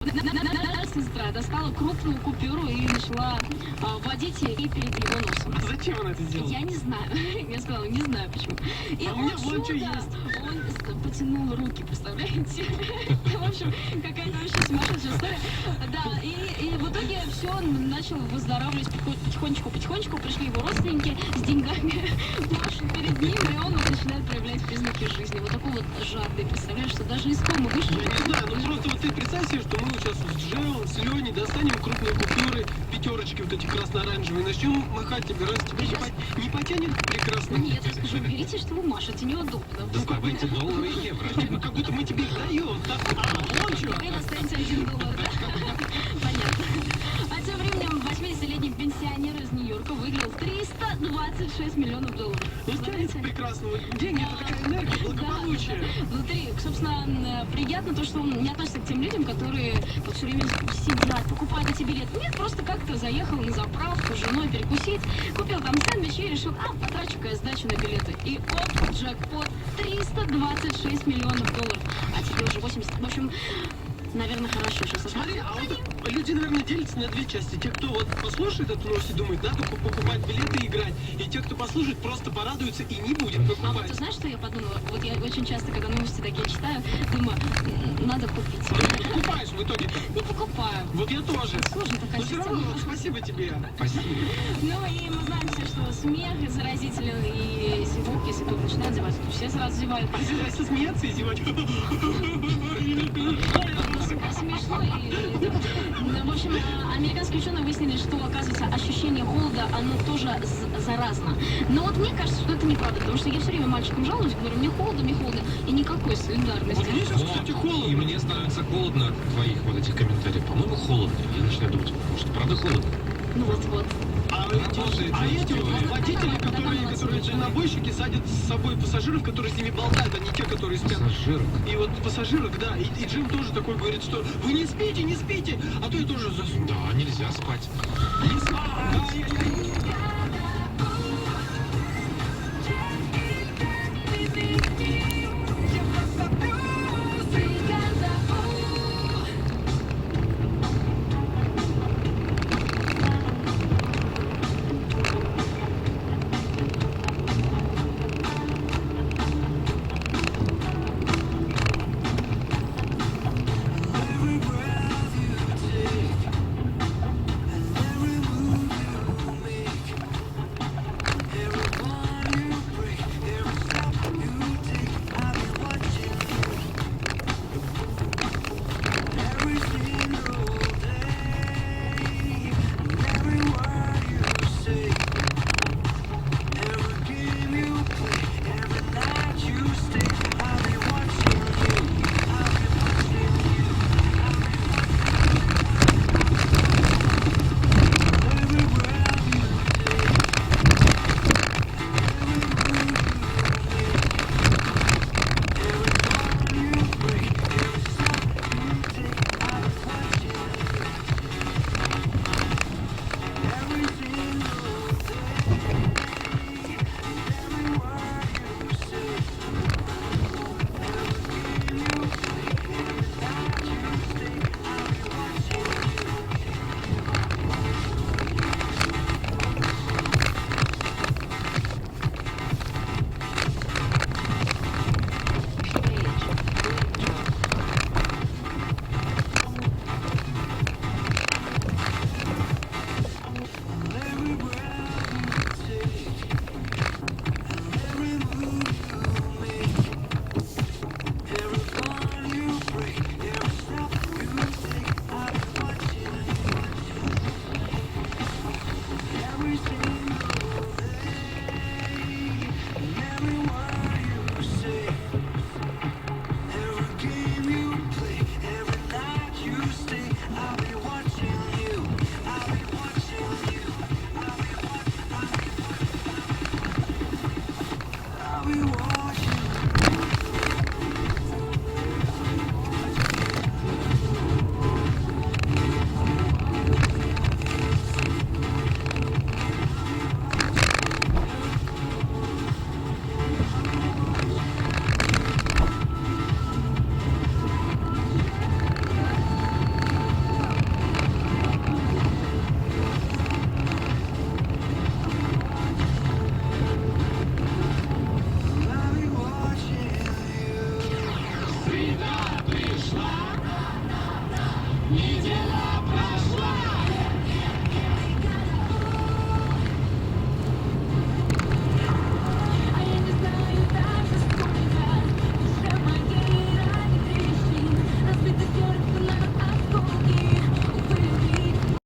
Сестра достала крупную купюру и начала водить ей перед его носом. А зачем она это сделала? Я не знаю. Я сказала, не знаю почему. И А у меня вон что есть. Он потянул руки, представляете? В общем, какая-то вообще сумасшедшая история. Да, и в итоге все, он начал выздоравливать потихонечку. Пришли его родственники с деньгами, машут перед ним, и он начинает проявлять признаки жизни. Вот такой вот жадный, представляешь, что даже из комы вышел. Я не знаю, ну просто вот ты представь себе, что мы вот сейчас с Джеом, с Леней достанем крупные купюры, пятерочки вот эти красно-оранжевые, начнем махать тебе, раз тебя не потянет прекрасно. Нет, я скажу, берите, что вы машете, неудобно. Доставайте доллары и евро. Ну как будто мы тебе их даем. Вот что. Вы достанете $1, да? Понятно. А тем временем 80-летний пенсионер из Нью-Йорка выиграл $326 миллионов. Ну тянется прекрасно. Вот деньги это такая энергия, благополучие. Да. Внутри, собственно, приятно то, что он не относится к тем людям, которые вот все время сидят, покупают эти билеты. Нет, просто как-то заехал на заправку с женой перекусить, купил там сэндвич и решил, потрачу-ка я сдачу на билеты. И оп, джекпот, $326 миллионов. А тебе уже 80. В общем, наверное, хорошо сейчас. Смотри, а вот люди, наверное, делятся на две части. Те, кто вот послушает эту новость и думает, надо покупать билеты и играть. И те, кто послушает, просто порадуются и не будет А вот покупать. ты знаешь, что я подумала? Вот я очень часто, когда новости такие читаю, думаю, надо купить. А ты покупаешь в итоге. И покупаю. Вот я тоже. Сложно такая Но все равно, система. вот спасибо тебе. Спасибо. Ну и мы знаем все, что смех заразителен, и зевок, если кто-то начинает зевать, то все сразу зевают. Если смеяться и зевать. Супер смешно. В общем, американские ученые выяснили, что, оказывается, ощущение холода, оно тоже заразно. Но вот мне кажется, что это неправда, потому что я все время мальчикам жалуюсь, говорю, мне холодно, и никакой солидарности. Вот мне сейчас, кстати, И холодно. мне становится холодно от твоих вот этих комментариев. По-моему, холодно. Я начинаю думать, может, правда холодно? Ну вот. А Работает эти вот теория. водители, которые дальнобойщики, садят с собой пассажиров, которые с ними болтают, а не те, которые спят. Пассажиров. И вот пассажиров, да, и Джим тоже такой говорит, что вы не спите, а то я тоже засну. Да, нельзя спать. Не спать. Ай-яй-яй.